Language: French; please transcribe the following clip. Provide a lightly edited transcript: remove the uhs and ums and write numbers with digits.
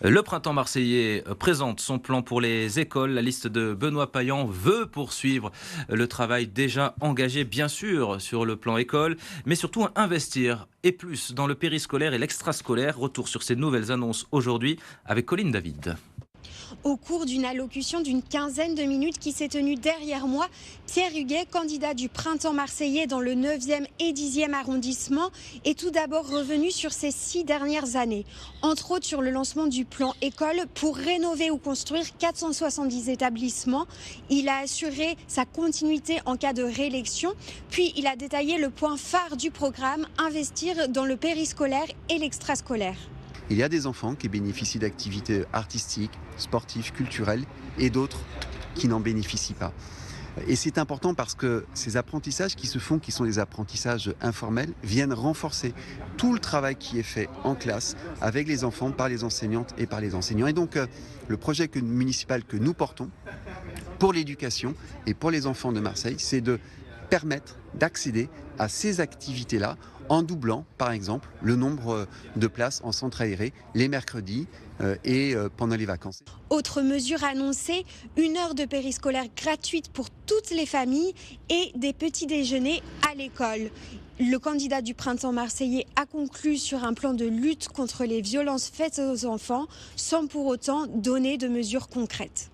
Le printemps marseillais présente son plan pour les écoles. La liste de Benoît Payan veut poursuivre le travail déjà engagé, bien sûr, sur le plan école, mais surtout investir et plus dans le périscolaire et l'extrascolaire. Retour sur ces nouvelles annonces aujourd'hui avec Colline David. Au cours d'une allocution d'une quinzaine de minutes qui s'est tenue derrière moi, Pierre Huguet, candidat du printemps marseillais dans le 9e et 10e arrondissement, est tout d'abord revenu sur ces 6 dernières années. Entre autres sur le lancement du plan école pour rénover ou construire 470 établissements. Il a assuré sa continuité en cas de réélection. Puis il a détaillé le point phare du programme, investir dans le périscolaire et l'extrascolaire. Il y a des enfants qui bénéficient d'activités artistiques, sportives, culturelles et d'autres qui n'en bénéficient pas. Et c'est important parce que ces apprentissages qui se font, qui sont des apprentissages informels, viennent renforcer tout le travail qui est fait en classe avec les enfants, par les enseignantes et par les enseignants. Et donc, le projet municipal que nous portons pour l'éducation et pour les enfants de Marseille, c'est de permettre d'accéder à ces activités-là en doublant, par exemple, le nombre de places en centre aéré les mercredis et pendant les vacances. Autre mesure annoncée, 1 heure de périscolaire gratuite pour toutes les familles et des petits déjeuners à l'école. Le candidat du printemps marseillais a conclu sur un plan de lutte contre les violences faites aux enfants sans pour autant donner de mesures concrètes.